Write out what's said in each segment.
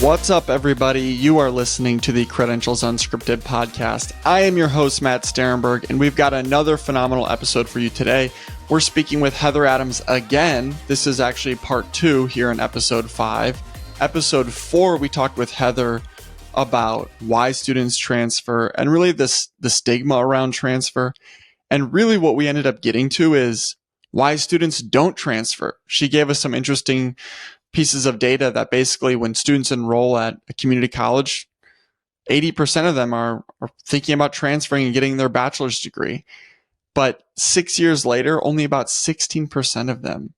What's up, everybody? You are listening to the Credentials Unscripted podcast. I am your host, Matt Sterenberg, and we've got another phenomenal episode for you today. We're speaking with Heather Adams again. This is actually part 2 here in episode 5. Episode 4, we talked with Heather about why students transfer and really the stigma around transfer. And really what we ended up getting to is why students don't transfer. She gave us some interesting pieces of data that basically when students enroll at a community college, 80% of them are thinking about transferring and getting their bachelor's degree. But 6 years later, only about 16% of them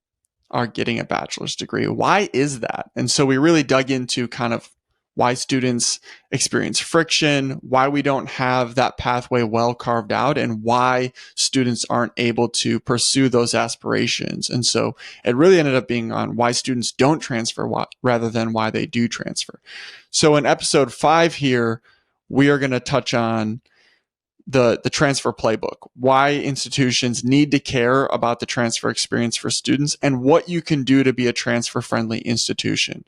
are getting a bachelor's degree. Why is that? And so we really dug into kind of why students experience friction, why we don't have that pathway well carved out, and why students aren't able to pursue those aspirations. And so it really ended up being on why students don't transfer rather than why they do transfer. So in episode 5 here, we are going to touch on the transfer playbook, why institutions need to care about the transfer experience for students, and what you can do to be a transfer-friendly institution.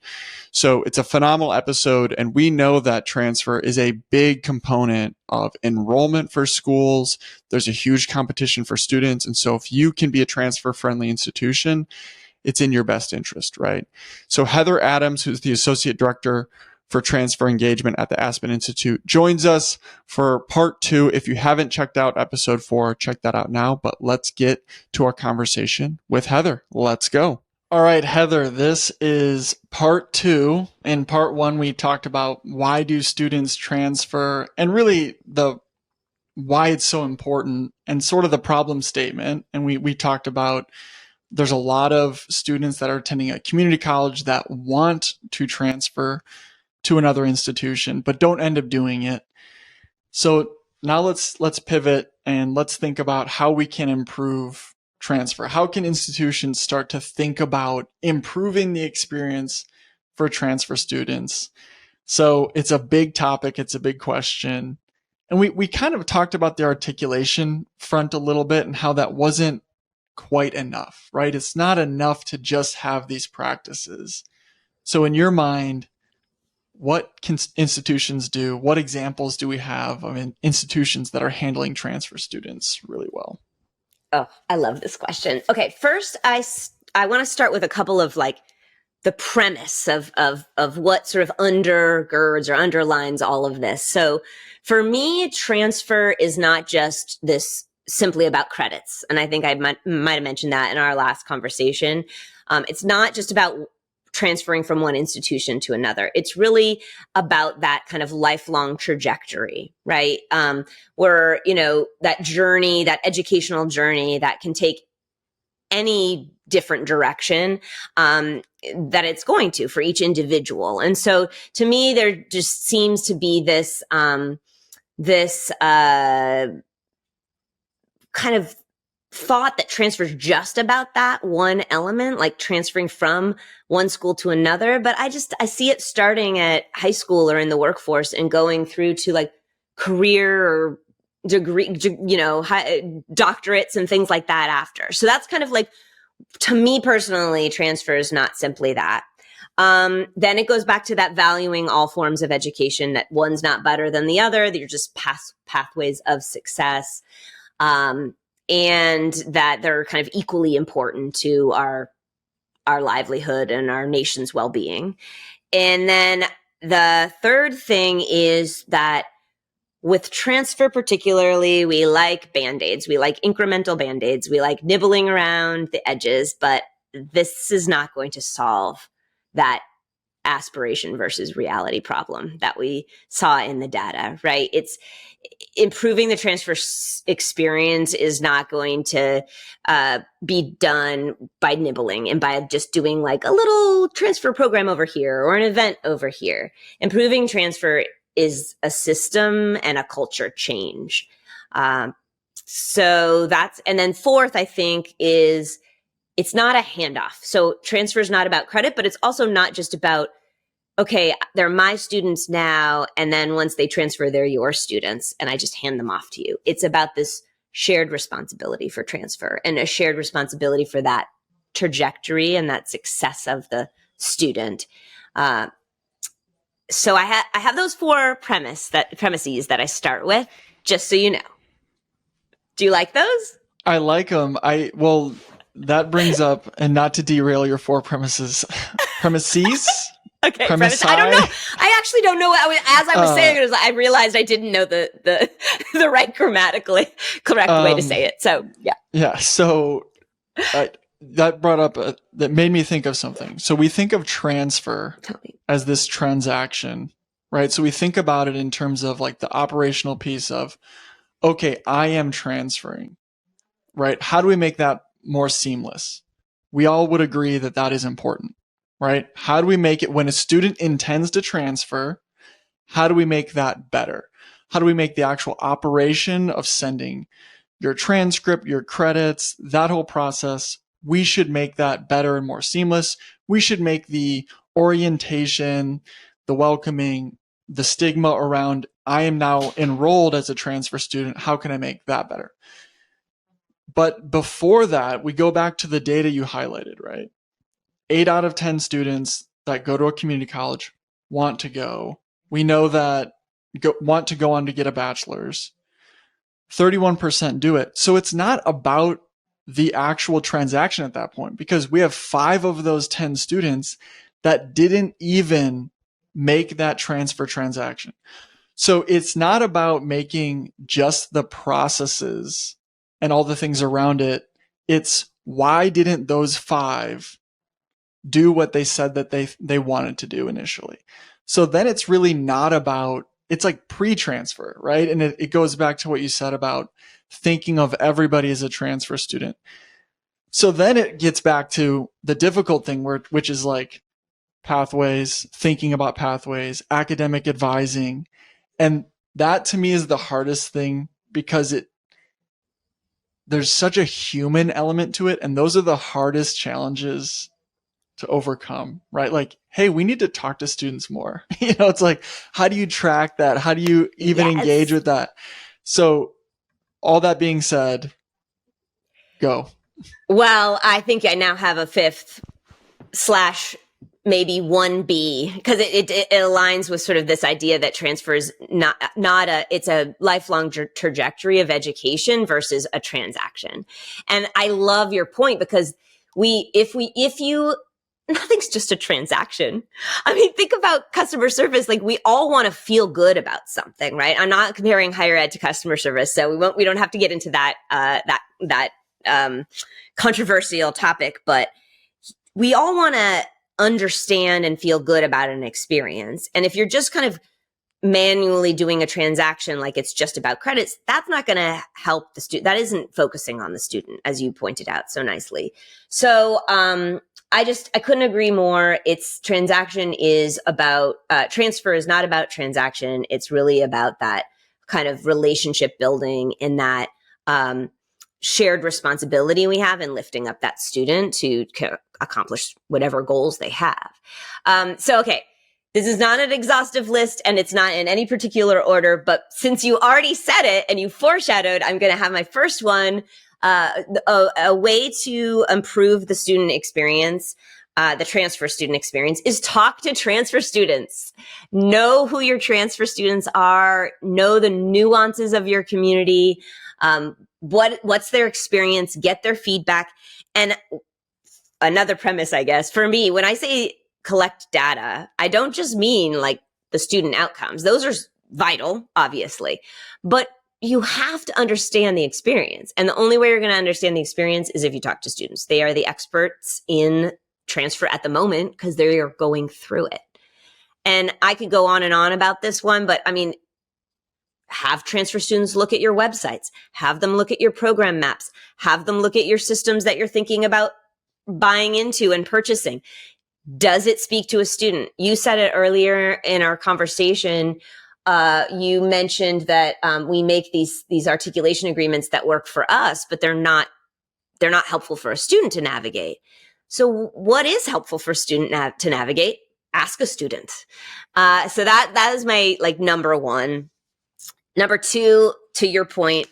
So it's a phenomenal episode, and we know that transfer is a big component of enrollment for schools. There's a huge competition for students, and so if you can be a transfer-friendly institution, it's in your best interest, right? So Heather Adams, who's the Associate Director for Transfer Engagement at the Aspen Institute, joins us for part 2. If you haven't checked out episode 4, check that out now. But let's get to our conversation with Heather. Let's go. All right, Heather, this is part 2. In part 1, we talked about why do students transfer and really the why it's so important and sort of the problem statement. And we talked about there's a lot of students that are attending a community college that want to transfer to another institution, but don't end up doing it. So now let's pivot and let's think about how we can improve transfer. How can institutions start to think about improving the experience for transfer students? So it's a big topic. It's a big question. And we kind of talked about the articulation front a little bit and how that wasn't quite enough, right? It's not enough to just have these practices. So in your mind, what can institutions do? What examples do we have of institutions that are handling transfer students really well? Oh, I love this question. Okay, first, I want to start with a couple of like the premise of what sort of undergirds or underlines all of this. So for me, transfer is not just this simply about credits. And I think I might have mentioned that in our last conversation. It's not just about transferring from one institution to another. It's really about that kind of lifelong trajectory, right? Where, that journey, that educational journey that can take any different direction that it's going to for each individual. And so to me, there just seems to be this kind of thought that transfer is just about that one element, like transferring from one school to another. But I see it starting at high school or in the workforce and going through to like career or degree, doctorates and things like that after. So that's kind of like, to me personally, transfer is not simply that. Then it goes back to that valuing all forms of education, that one's not better than the other, that you're just pathways of success. And that they're kind of equally important to our livelihood and our nation's well-being. And then the third thing is that with transfer particularly, we like Band-Aids. We like incremental Band-Aids. We like nibbling around the edges, but this is not going to solve that aspiration versus reality problem that we saw in the data, right? It's improving the transfer experience is not going to be done by nibbling and by just doing like a little transfer program over here or an event over here. Improving transfer is a system and a culture change. So that's, and then fourth, I think, is it's not a handoff. So transfer is not about credit, but it's also not just about, okay, they're my students now, and then once they transfer, they're your students, and I just hand them off to you. It's about this shared responsibility for transfer and a shared responsibility for that trajectory and that success of the student. So I have those four premises that I start with, just so you know. Do you like those? I like them. Well, that brings up, and not to derail your four premises. Okay, Premise. I don't know. I actually don't know. As I was saying it, I realized I didn't know the the right grammatically correct way to say it. So yeah. Yeah. So that brought up that made me think of something. So we think of transfer as this transaction, right? So we think about it in terms of like the operational piece of, okay, I am transferring, right? How do we make that more seamless? We all would agree that that is important, right? How do we make it when a student intends to transfer? How do we make that better? How do we make the actual operation of sending your transcript, your credits, that whole process? We should make that better and more seamless. We should make the orientation, the welcoming, the stigma around, I am now enrolled as a transfer student. How can I make that better? But before that, we go back to the data you highlighted, right? 8 out of 10 students that go to a community college want to go. We know that want to go on to get a bachelor's. 31% do it. So it's not about the actual transaction at that point, because we have 5 of those 10 students that didn't even make that transfer transaction. So it's not about making just the processes and all the things around it. It's why didn't those 5 do what they said that they wanted to do initially? So then it's really not about, it's like pre-transfer, right? And it goes back to what you said about thinking of everybody as a transfer student. So then it gets back to the difficult thing, which is like pathways, thinking about pathways, academic advising. And that to me is the hardest thing, because there's such a human element to it. And those are the hardest challenges to overcome, right? Like, hey, we need to talk to students more. It's like, how do you track that? How do you even engage with that? So all that being said, go. Well, I think I now have a 5th / maybe 1B, because it aligns with sort of this idea that transfer is it's a lifelong trajectory of education versus a transaction. And I love your point, because nothing's just a transaction. I mean, think about customer service. Like, we all want to feel good about something, right? I'm not comparing higher ed to customer service, so we don't have to get into that controversial topic, but we all want to understand and feel good about an experience. And if you're just kind of manually doing a transaction like it's just about credits, that's not going to help the student. That isn't focusing on the student, as you pointed out so nicely. So I couldn't agree more. Transfer is not about transaction. It's really about that kind of relationship building, in that shared responsibility we have in lifting up that student to accomplish whatever goals they have. Okay, this is not an exhaustive list, and it's not in any particular order, but since you already said it and you foreshadowed, I'm going to have my first one, a way to improve the student experience, the transfer student experience, is talk to transfer students. Know who your transfer students are, know the nuances of your community, what's their experience, get their feedback. And another premise, I guess, for me, when I say collect data, I don't just mean like the student outcomes. Those are vital, obviously, but you have to understand the experience. And the only way you're going to understand the experience is if you talk to students. They are the experts in transfer at the moment, because they are going through it. And I could go on and on about this one, but I mean, have transfer students look at your websites, have them look at your program maps, have them look at your systems that you're thinking about buying into and purchasing. Does it speak to a student? You said it earlier in our conversation. You mentioned that we make these articulation agreements that work for us, but they're not helpful for a student to navigate. So what is helpful for a student to navigate? Ask a student. So that is my number one. Number two, to your point,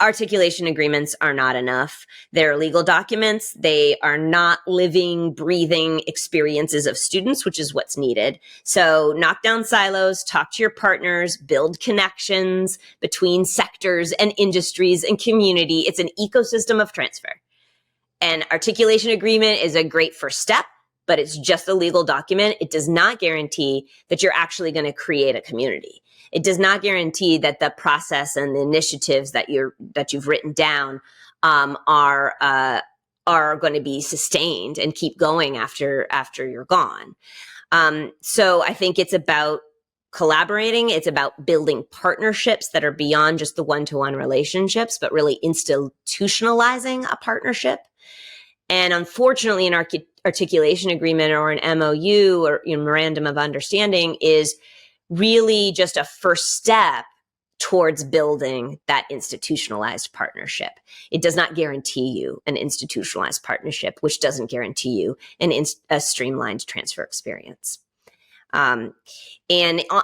articulation agreements are not enough. They're legal documents. They are not living, breathing experiences of students, which is what's needed. So knock down silos, talk to your partners, build connections between sectors and industries and community. It's an ecosystem of transfer. An articulation agreement is a great first step, but it's just a legal document. It does not guarantee that you're actually going to create a community. It does not guarantee that the process and the initiatives that you've written down are going to be sustained and keep going after you're gone. So I think it's about collaborating. It's about building partnerships that are beyond just the one-to-one relationships, but really institutionalizing a partnership. And unfortunately, an articulation agreement or an MOU or memorandum of understanding is really just a first step towards building that institutionalized partnership. It does not guarantee you an institutionalized partnership, which doesn't guarantee you a streamlined transfer experience. And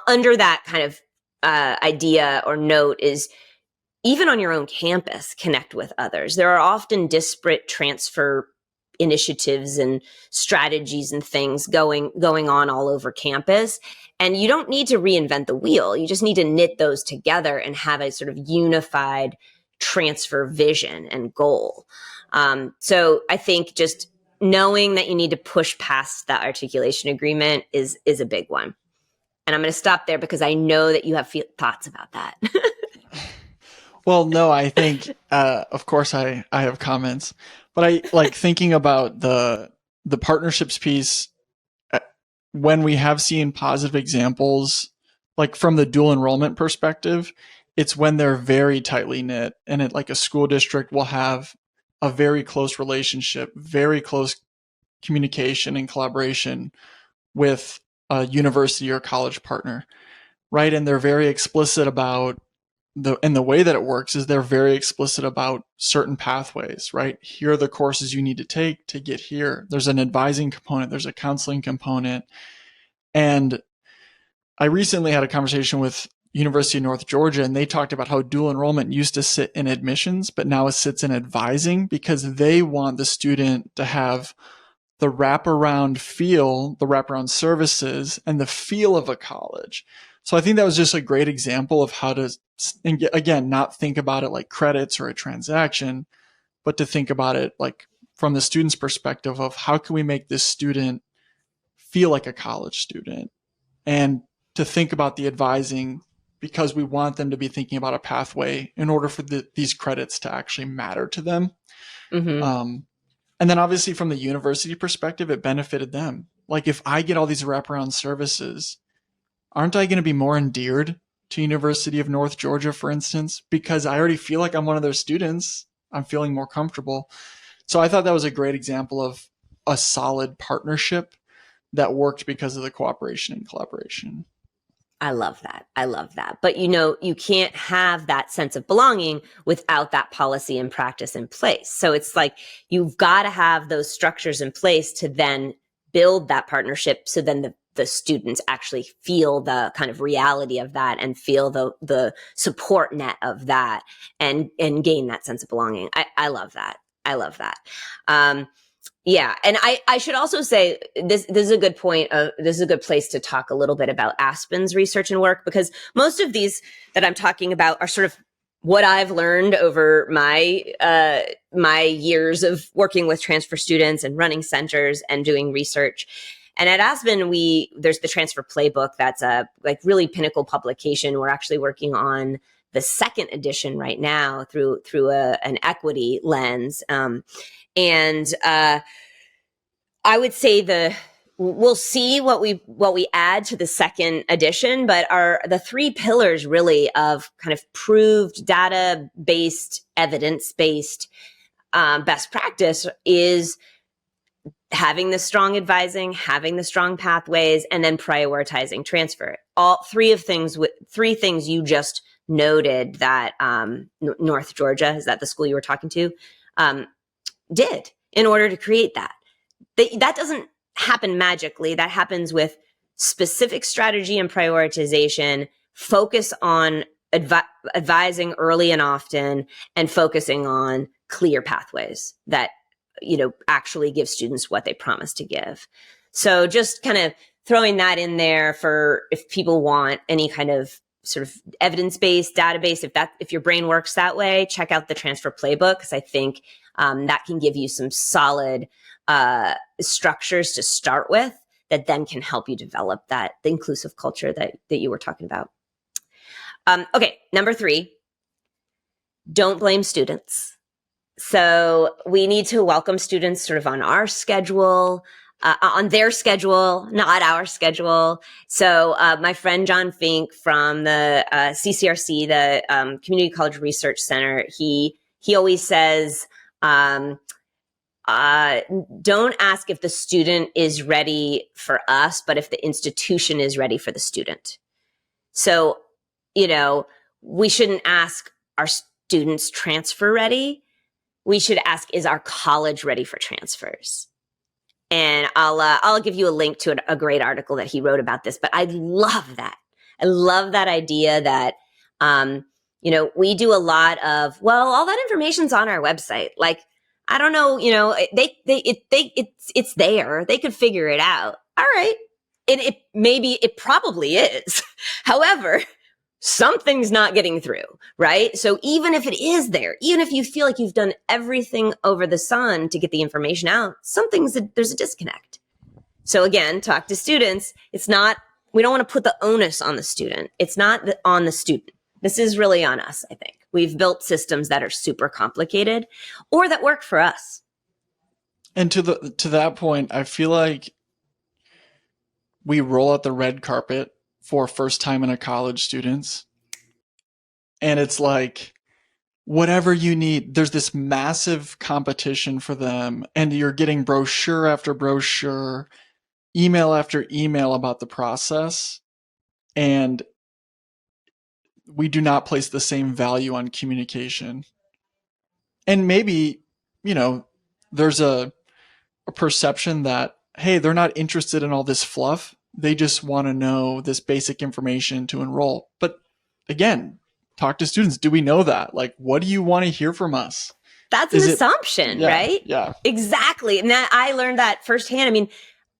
under that kind of idea or note is, even on your own campus, connect with others. There are often disparate transfer initiatives and strategies and things going on all over campus. And you don't need to reinvent the wheel. You just need to knit those together and have a sort of unified transfer vision and goal. So I think just knowing that you need to push past that articulation agreement is a big one. And I'm going to stop there because I know that you have thoughts about that. Well, no, I think, of course I have comments, but I like thinking about the partnerships piece. When we have seen positive examples, like from the dual enrollment perspective, it's when they're very tightly knit, and it, like a school district will have a very close relationship, very close communication and collaboration with a university or college partner, right? And they're very explicit about the way that it works is they're very explicit about certain pathways, right? Here are the courses you need to take to get here. There's an advising component. There's a counseling component. And I recently had a conversation with University of North Georgia, and they talked about how dual enrollment used to sit in admissions, but now it sits in advising because they want the student to have the wraparound feel, the wraparound services, and the feel of a college. So I think that was just a great example of how to, again, not think about it like credits or a transaction, but to think about it like from the student's perspective of how can we make this student feel like a college student, and to think about the advising because we want them to be thinking about a pathway in order for these credits to actually matter to them. Mm-hmm. And then obviously from the university perspective, it benefited them. Like if I get all these wraparound services, aren't I going to be more endeared to University of North Georgia, for instance, because I already feel like I'm one of their students? I'm feeling more comfortable. So I thought that was a great example of a solid partnership that worked because of the cooperation and collaboration. I love that. I love that. But you can't have that sense of belonging without that policy and practice in place. So it's like you've got to have those structures in place to then build that partnership. So then the students actually feel the kind of reality of that and feel the support net of that and gain that sense of belonging. I love that. I love that. Yeah. And I should also say this is a good point. This is a good place to talk a little bit about Aspen's research and work, because most of these that I'm talking about are sort of what I've learned over my years of working with transfer students and running centers and doing research. And at Aspen, there's the Transfer Playbook. That's a really pinnacle publication. We're actually working on the second edition right now through an equity lens. And I would say we'll see what we add to the second edition, but the three pillars really of kind of proved data-based, evidence-based best practice is having the strong advising, having the strong pathways, and then prioritizing transfer. All three things you just noted that North Georgia, is that the school you were talking to, did in order to create that. That doesn't happen magically. That happens with specific strategy and prioritization, focus on advising early and often and focusing on clear pathways that, actually give students what they promise to give. So just kind of throwing that in there for if people want any kind of sort of evidence-based database, if your brain works that way, check out the Transfer Playbook, because I think that can give you some solid structures to start with that then can help you develop the inclusive culture that you were talking about. Okay, number 3, don't blame students. So we need to welcome students sort of on our schedule, on their schedule, not our schedule. So my friend John Fink from the CCRC, the Community College Research Center, he always says, don't ask if the student is ready for us, but if the institution is ready for the student. So, we shouldn't ask, are students transfer ready? We should ask, is our college ready for transfers? And I'll give you a link to a great article that he wrote about this, but I love that. I love that idea that, we do a lot of, well, all that information's on our website. Like, I don't know, it's there. They could figure it out. All right. And it probably is. However, something's not getting through, right? So even if it is there, even if you feel like you've done everything over the sun to get the information out, there's a disconnect. So again, talk to students. We don't want to put the onus on the student. It's not on the student. This is really on us, I think. We've built systems that are super complicated or that work for us. And to that point, I feel like we roll out the red carpet for first time in a college students. And it's like, whatever you need, there's this massive competition for them. And you're getting brochure after brochure, email after email about the process. And we do not place the same value on communication. And maybe, there's a perception that, hey, they're not interested in all this fluff. They just want to know this basic information to enroll. But again, talk to students. Do we know that? Like, what do you want to hear from us? That's an assumption, right? Yeah. Exactly. And I learned that firsthand. I mean,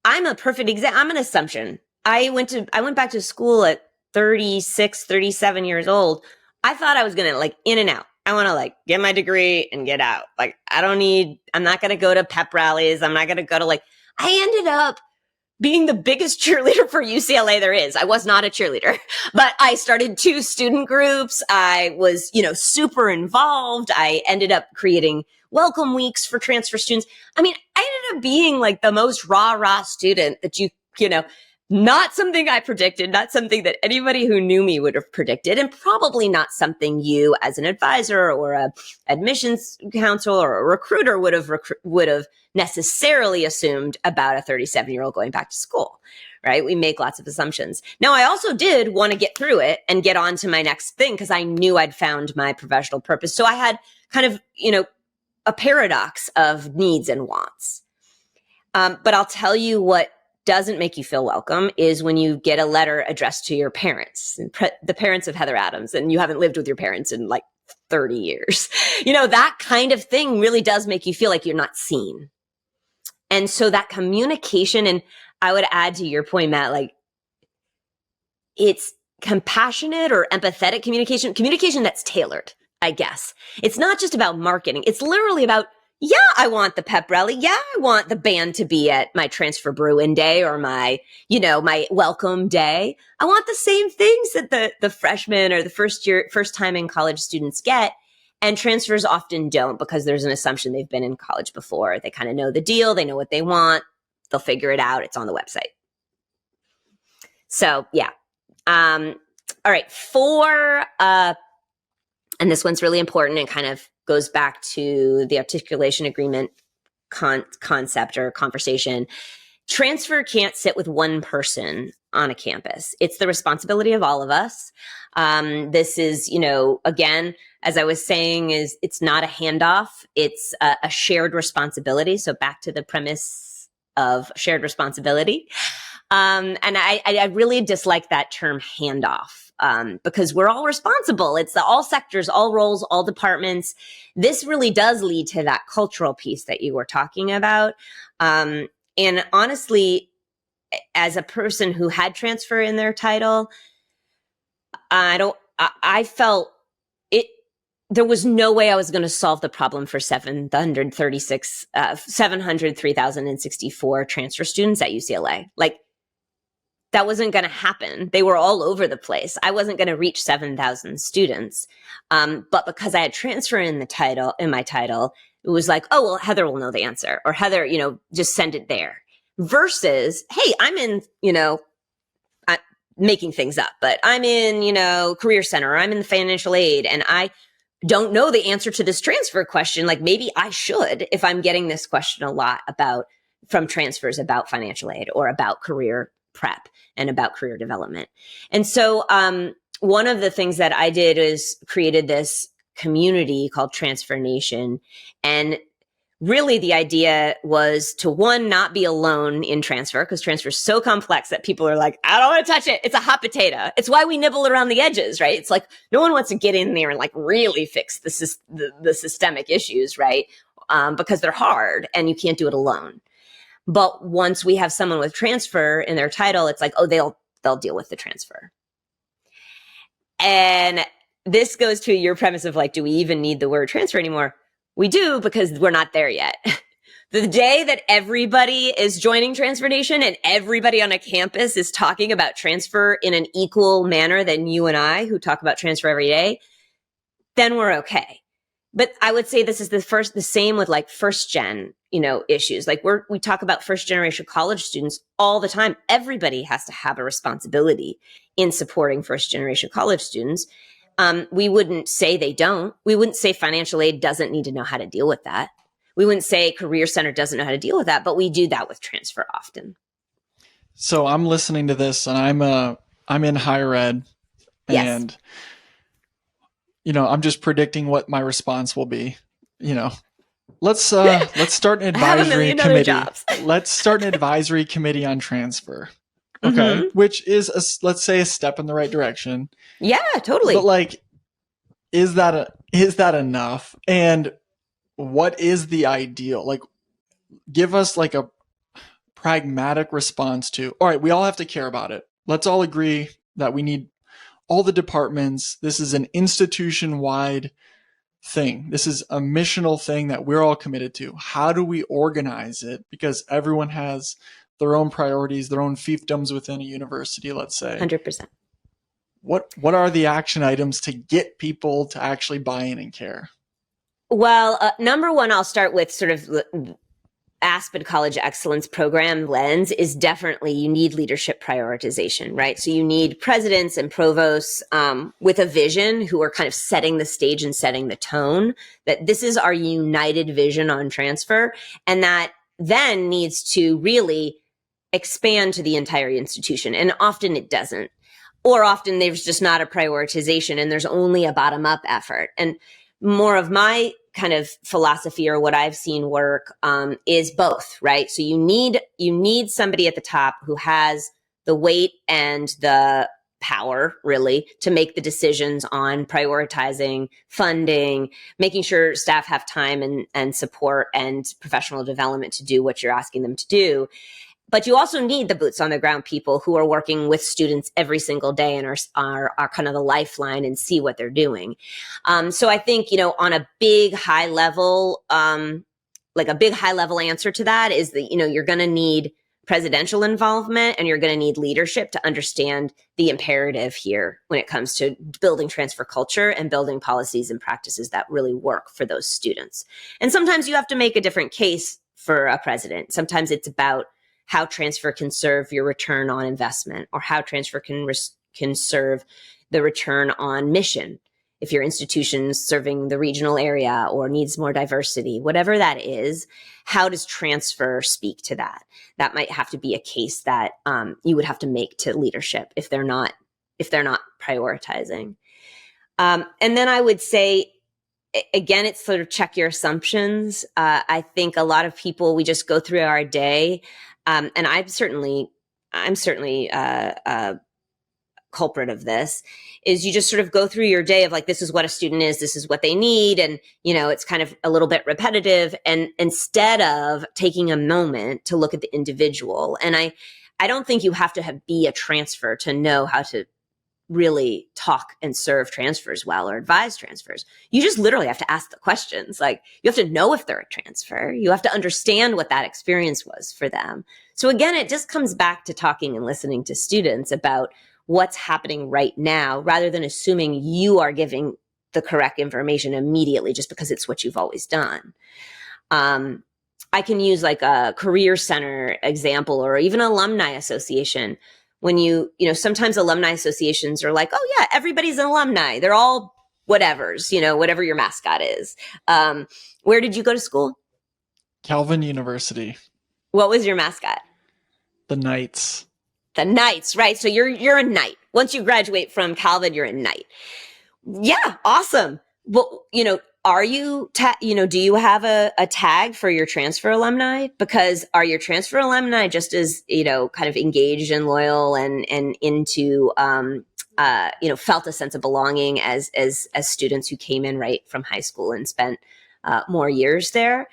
I'm a perfect example. I'm an assumption. I went back to school at 36, 37 years old. I thought I was going to in and out. I want to get my degree and get out. I'm not going to go to pep rallies. I'm not going to go to I ended up being the biggest cheerleader for UCLA there is. I was not a cheerleader, but I started 2 student groups. I was, super involved. I ended up creating welcome weeks for transfer students. I mean, I ended up being the most rah student that not something I predicted, not something that anybody who knew me would have predicted, and probably not something you as an advisor or a admissions counselor or a recruiter would have necessarily assumed about a 37-year-old going back to school, right? We make lots of assumptions. Now, I also did want to get through it and get on to my next thing because I knew I'd found my professional purpose. So I had kind of, a paradox of needs and wants. But I'll tell you what doesn't make you feel welcome is when you get a letter addressed to your parents, the parents of Heather Adams, and you haven't lived with your parents in 30 years. That kind of thing really does make you feel like you're not seen. And so that communication, and I would add to your point, Matt, it's compassionate or empathetic communication that's tailored, I guess. It's not just about marketing. It's literally about, yeah, I want the pep rally. Yeah, I want the band to be at my transfer Bruin day or my welcome day. I want the same things that the freshmen or the first time in college students get. And transfers often don't because there's an assumption they've been in college before. They kind of know the deal. They know what they want. They'll figure it out. It's on the website. So, yeah. All right. And this one's really important and kind of goes back to the articulation agreement concept or conversation. Transfer can't sit with one person on a campus. It's the responsibility of all of us. This is, again, as I was saying, it's not a handoff. It's a shared responsibility. So back to the premise of shared responsibility. And I really dislike that term handoff. because we're all responsible. It's all sectors, all roles, all departments. This really does lead to that cultural piece that you were talking about. And honestly, as a person who had transfer in their title, I felt it, there was no way I was going to solve the problem for 703,064 transfer students at UCLA. Like, that wasn't going to happen. They were all over the place. I wasn't going to reach 7,000 students. But because I had transfer in my title, it was like, oh, well, Heather will know the answer, or Heather, just send it there, versus, hey, I'm in, I'm making things up, but I'm in, Career Center, or I'm in the financial aid, and I don't know the answer to this transfer question. Like, maybe I should, if I'm getting this question a lot from transfers about financial aid or about career prep and about career development. And so one of the things that I did is created this community called Transfer Nation. And really the idea was to, one, not be alone in transfer, because transfer is so complex that people are like, I don't want to touch it. It's a hot potato. It's why we nibble around the edges, right? It's like no one wants to get in there and like really fix the systemic issues, right? Because they're hard and you can't do it alone. But once we have someone with transfer in their title, it's like, oh, they'll deal with the transfer. And this goes to your premise of like, do we even need the word transfer anymore? We do, because we're not there yet. The day that everybody is joining Transfer Nation and everybody on a campus is talking about transfer in an equal manner than you and I, who talk about transfer every day, then we're okay. But I would say this is the same with like first gen, issues. Like we talk about first generation college students all the time. Everybody has to have a responsibility in supporting first generation college students. We wouldn't say they don't. We wouldn't say financial aid doesn't need to know how to deal with that. We wouldn't say Career Center doesn't know how to deal with that, but we do that with transfer often. So I'm listening to this, and I'm in higher ed, and yes. I'm just predicting what my response will be. Let's start an advisory committee. Let's start an advisory committee on transfer. Okay. Mm-hmm. Which is let's say a step in the right direction. Yeah, totally. But like, is that enough? And what is the ideal? Like, give us like a pragmatic response to, all right, we all have to care about it. Let's all agree that we need all the departments. This is an institution-wide thing. This is a missional thing that we're all committed to. How do we organize it? Because everyone has their own priorities, their own fiefdoms within a university, let's say. 100%. What are the action items to get people to actually buy in and care? Well, number one, I'll start with sort of Aspen College Excellence Program lens is definitely you need leadership prioritization, right? So you need presidents and provosts with a vision who are kind of setting the stage and setting the tone that this is our united vision on transfer, and that then needs to really expand to the entire institution. And often it doesn't, or often there's just not a prioritization and there's only a bottom-up effort. And more of my kind of philosophy, or what I've seen work, is both, right? So you need somebody at the top who has the weight and the power, really, to make the decisions on prioritizing, funding, making sure staff have time and support and professional development to do what you're asking them to do. But you also need the boots on the ground people who are working with students every single day and are kind of the lifeline and see what they're doing. So I think, on a big high level, like a big high level answer to that is that, you're going to need presidential involvement and you're going to need leadership to understand the imperative here when it comes to building transfer culture and building policies and practices that really work for those students. And sometimes you have to make a different case for a president. Sometimes it's about how transfer can serve your return on investment, or how transfer can serve the return on mission. If your institution's serving the regional area or needs more diversity, whatever that is, how does transfer speak to that? That might have to be a case that you would have to make to leadership if they're not prioritizing. And then I would say, again, it's sort of check your assumptions. I think a lot of people, we just go through our day. And I'm certainly culprit of this, is you just sort of go through your day of like, this is what a student is, this is what they need. And, it's kind of a little bit repetitive. And instead of taking a moment to look at the individual, and I don't think you have to be a transfer to know how to really talk and serve transfers well or advise transfers. You just literally have to ask the questions. Like, you have to know if they're a transfer. You have to understand what that experience was for them. So again, it just comes back to talking and listening to students about what's happening right now, rather than assuming you are giving the correct information immediately just because it's what you've always done. I can use like a career center example, or even alumni association. When sometimes alumni associations are like, oh yeah, everybody's an alumni. They're all whatevers, whatever your mascot is. Where did you go to school? Calvin University. What was your mascot? The Knights. The Knights, right? So you're a Knight. Once you graduate from Calvin, you're a Knight. Yeah, awesome. Well, are you, do you have a tag for your transfer alumni? Because are your transfer alumni just as, kind of engaged and loyal and into, felt a sense of belonging as students who came in right from high school and spent more years there?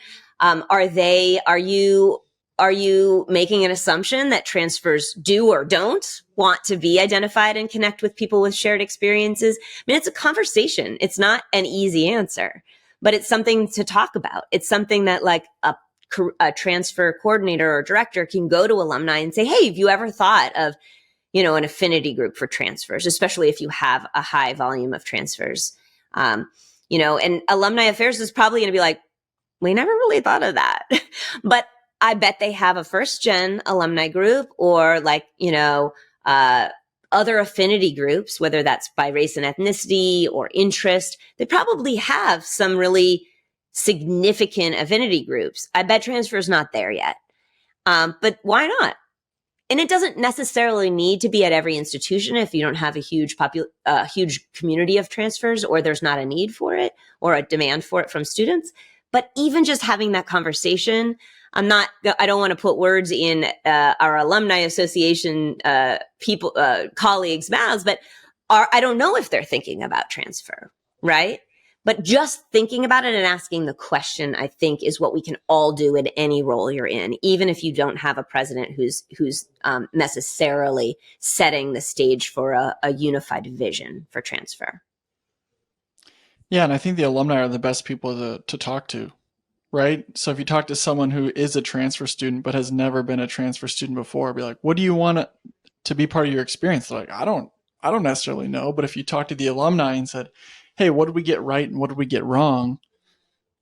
Are you making an assumption that transfers do or don't want to be identified and connect with people with shared experiences? I mean, it's a conversation. It's not an easy answer, but it's something to talk about. It's something that like a transfer coordinator or director can go to alumni and say, hey, have you ever thought of, an affinity group for transfers, especially if you have a high volume of transfers? And alumni affairs is probably going to be like, we never really thought of that. But I bet they have a first gen alumni group, or like, other affinity groups, whether that's by race and ethnicity or interest. They probably have some really significant affinity groups. I bet transfer is not there yet. But why not? And it doesn't necessarily need to be at every institution if you don't have a huge community of transfers, or there's not a need for it or a demand for it from students. But even just having that conversation, I don't want to put words in our alumni association colleagues' mouths, but I don't know if they're thinking about transfer, right? But just thinking about it and asking the question, I think, is what we can all do in any role you're in, even if you don't have a president who's necessarily setting the stage for a unified vision for transfer. Yeah, and I think the alumni are the best people to talk to, right? So if you talk to someone who is a transfer student but has never been a transfer student before, be like, what do you want to be part of your experience? They're like, I don't necessarily know. But if you talk to the alumni and said, hey, what did we get right and what did we get wrong?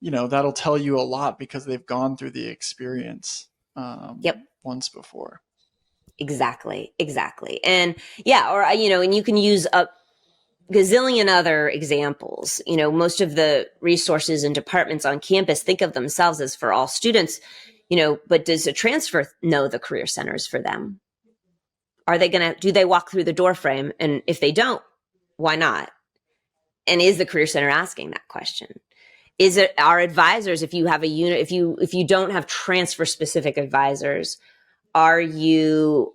That'll tell you a lot because they've gone through the experience once before. Exactly. And yeah, or, and you can use a gazillion other examples. Most of the resources and departments on campus think of themselves as for all students, but does a transfer know the career centers for them? Do they walk through the door frame? And if they don't, why not? And is the career center asking that question? Is it our advisors? If you have a unit, if you don't have transfer specific advisors, are you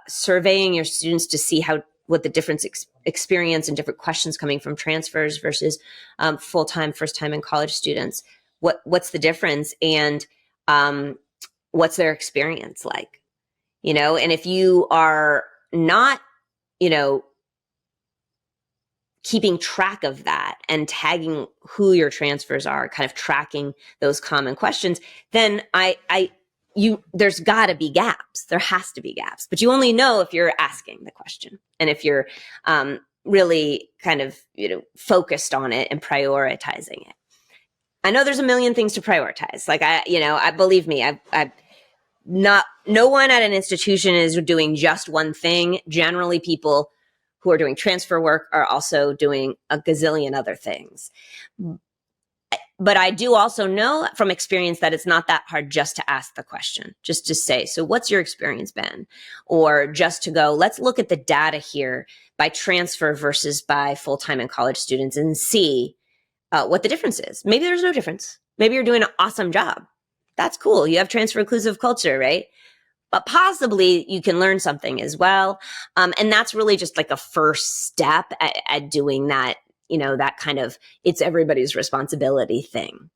surveying your students to see what the difference experience and different questions coming from transfers versus full-time, first-time and college students? What's the difference, and what's their experience like? And if you are not, keeping track of that and tagging who your transfers are, kind of tracking those common questions, then there's got to be gaps. There has to be gaps, but you only know if you're asking the question and if you're really kind of focused on it and prioritizing it. I know there's a million things to prioritize. Like I believe me, no one at an institution is doing just one thing. Generally, people who are doing transfer work are also doing a gazillion other things. But I do also know from experience that it's not that hard just to ask the question, just to say, so what's your experience been? Or just to go, let's look at the data here by transfer versus by full-time and college students and see what the difference is. Maybe there's no difference. Maybe you're doing an awesome job. That's cool. You have transfer inclusive culture, right? but possibly you can learn something as well. And that's really just like a first step at doing that, that kind of it's everybody's responsibility thing.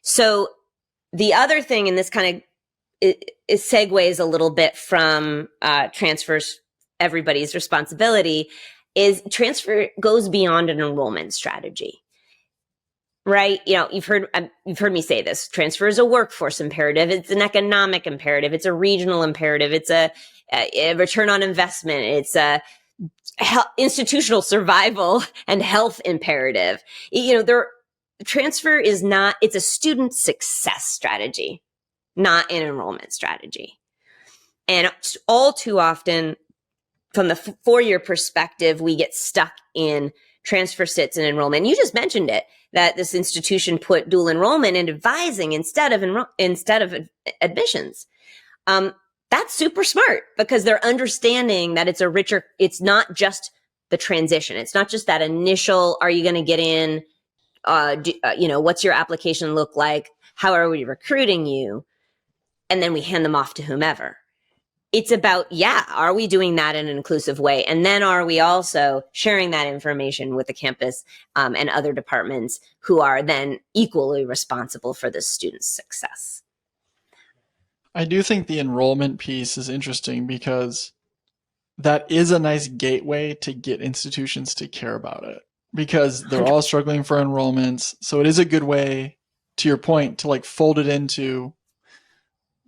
So the other thing, and this kind of it segues a little bit from transfers everybody's responsibility, is transfer goes beyond an enrollment strategy. Right? You've heard me say this. Transfer is a workforce imperative. It's an economic imperative. It's a regional imperative. It's a return on investment. It's a institutional survival and health imperative. Transfer is not, it's a student success strategy, not an enrollment strategy. And all too often, from the four-year perspective, we get stuck in transfer sits and enrollment. You just mentioned it, that this institution put dual enrollment in advising instead of admissions. That's super smart because they're understanding that it's not just the transition. It's not just that initial, are you going to get in? What's your application look like? How are we recruiting you? And then we hand them off to whomever. It's about, are we doing that in an inclusive way? And then are we also sharing that information with the campus and other departments who are then equally responsible for the student's success? I do think the enrollment piece is interesting because that is a nice gateway to get institutions to care about it because they're all struggling for enrollments. So it is a good way, to your point, to like fold it into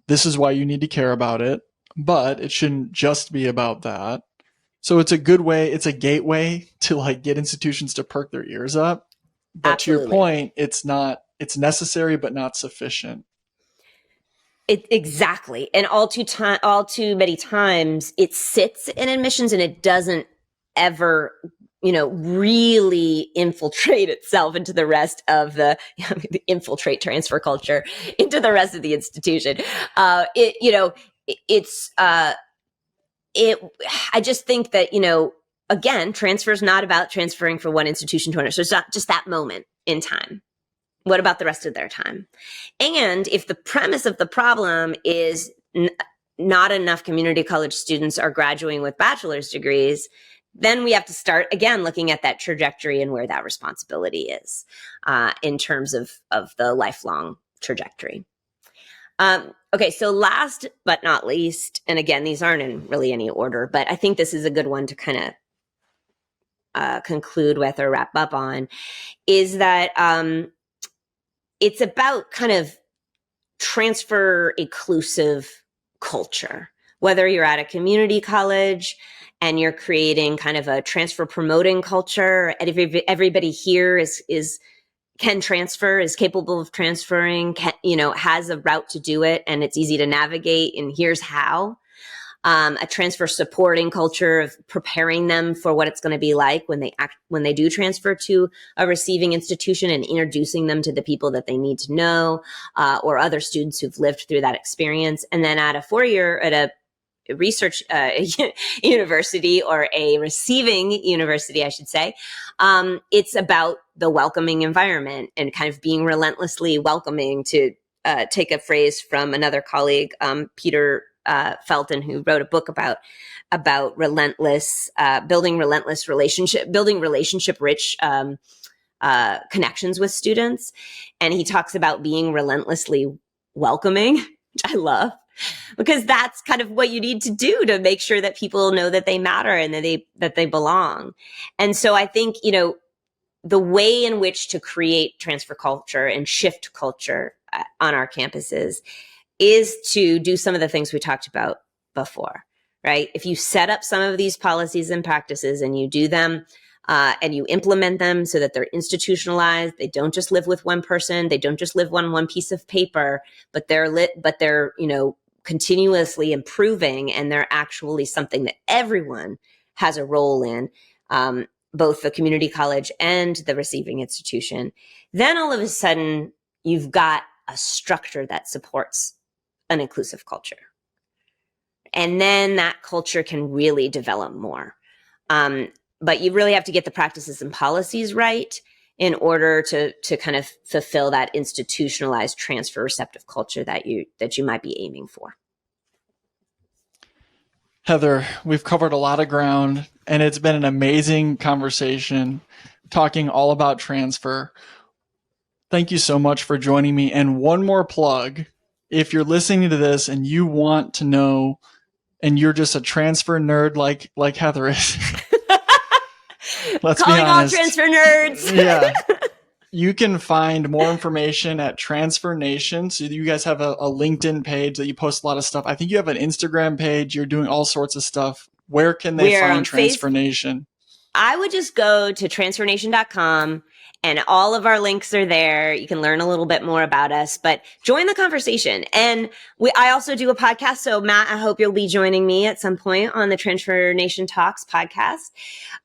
this is why you need to care about it. But it shouldn't just be about that. So it's a good way, it's a gateway to like get institutions to perk their ears up. But Absolutely. To your point, it's necessary but not sufficient. Exactly. And all too many times it sits in admissions and it doesn't ever, really infiltrate itself into the rest of infiltrate transfer culture into the rest of the institution. I just think that, again, transfer is not about transferring from one institution to another. So it's not just that moment in time. What about the rest of their time? And if the premise of the problem is not enough community college students are graduating with bachelor's degrees, then we have to start again looking at that trajectory and where that responsibility is in terms of the lifelong trajectory. Okay, so last but not least, and again, these aren't in really any order, but I think this is a good one to kind of conclude with or wrap up on, is that it's about kind of transfer inclusive culture. Whether you're at a community college and you're creating kind of a transfer promoting culture, and everybody here can transfer, is capable of transferring, has a route to do it, and it's easy to navigate, and here's how. A transfer supporting culture of preparing them for what it's going to be like when they do transfer to a receiving institution and introducing them to the people that they need to know, or other students who've lived through that experience. And then at a research university, or a receiving university, I should say, it's about the welcoming environment and kind of being relentlessly welcoming, to take a phrase from another colleague, Peter Felton, who wrote a book about building relationship rich connections with students. And he talks about being relentlessly welcoming, which I love, because that's kind of what you need to do to make sure that people know that they matter and that they belong. And so I think, the way in which to create transfer culture and shift culture on our campuses is to do some of the things we talked about before, right? If you set up some of these policies and practices and you do them and you implement them so that they're institutionalized, they don't just live with one person, they don't just live on one piece of paper, but they're continuously improving, and they're actually something that everyone has a role in, both the community college and the receiving institution. Then all of a sudden you've got a structure that supports an inclusive culture. And then that culture can really develop more. But you really have to get the practices and policies right in order to kind of fulfill that institutionalized transfer receptive culture that you might be aiming for. Heather, we've covered a lot of ground, and it's been an amazing conversation talking all about transfer. Thank you so much for joining me. And one more plug. If you're listening to this and you want to know, and you're just a transfer nerd like Heather is, let's Calling be honest. all transfer nerds. Yeah. You can find more information at Transfer Nation. So you guys have a LinkedIn page that you post a lot of stuff. I think you have an Instagram page. You're doing all sorts of stuff. Where can they find Transfer Nation? I would just go to transfornation.com and all of our links are there. You can learn a little bit more about us, but join the conversation. And I also do a podcast. So Matt, I hope you'll be joining me at some point on the Transfer Nation Talks podcast.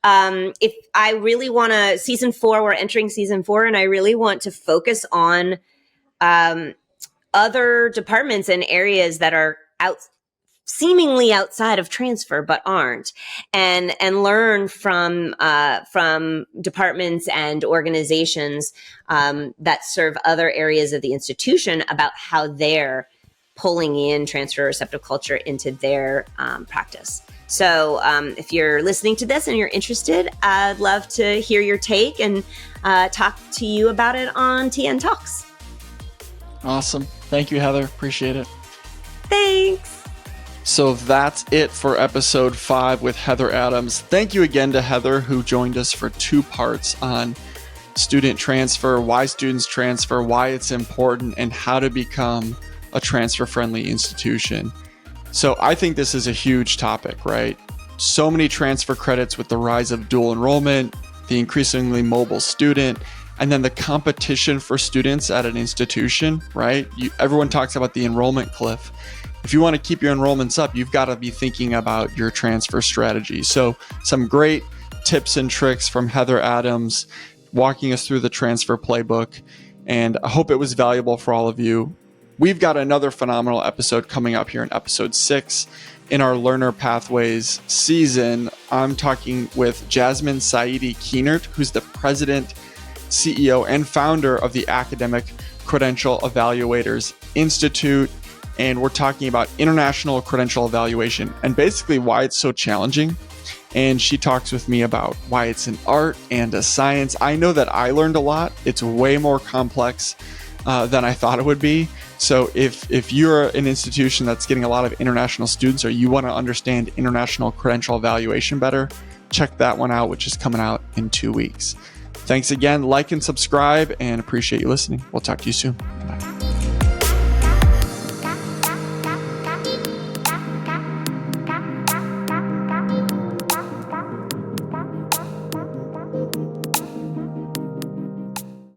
If I really want to, season 4, we're entering season 4, and I really want to focus on other departments and areas that are seemingly outside of transfer, but aren't, and learn from departments and organizations that serve other areas of the institution about how they're pulling in transfer receptive culture into their practice. So if you're listening to this and you're interested, I'd love to hear your take and talk to you about it on TN Talks. Awesome. Thank you, Heather. Appreciate it. Thanks. So that's it for episode 5 with Heather Adams. Thank you again to Heather, who joined us for 2 parts on student transfer, why students transfer, why it's important, and how to become a transfer-friendly institution. So I think this is a huge topic, right? So many transfer credits with the rise of dual enrollment, the increasingly mobile student, and then the competition for students at an institution, right? Everyone talks about the enrollment cliff. If you want to keep your enrollments up, you've got to be thinking about your transfer strategy. So some great tips and tricks from Heather Adams walking us through the transfer playbook. And I hope it was valuable for all of you. We've got another phenomenal episode coming up here in episode 6 in our Learner Pathways season. I'm talking with Jasmine Saidi Keenert, who's the president, CEO, and founder of the Academic Credential Evaluators Institute. And we're talking about international credential evaluation and basically why it's so challenging. And she talks with me about why it's an art and a science. I know that I learned a lot. It's way more complex than I thought it would be. So if you're an institution that's getting a lot of international students, or you want to understand international credential evaluation better, check that one out, which is coming out in 2 weeks. Thanks again. Like and subscribe, and appreciate you listening. We'll talk to you soon.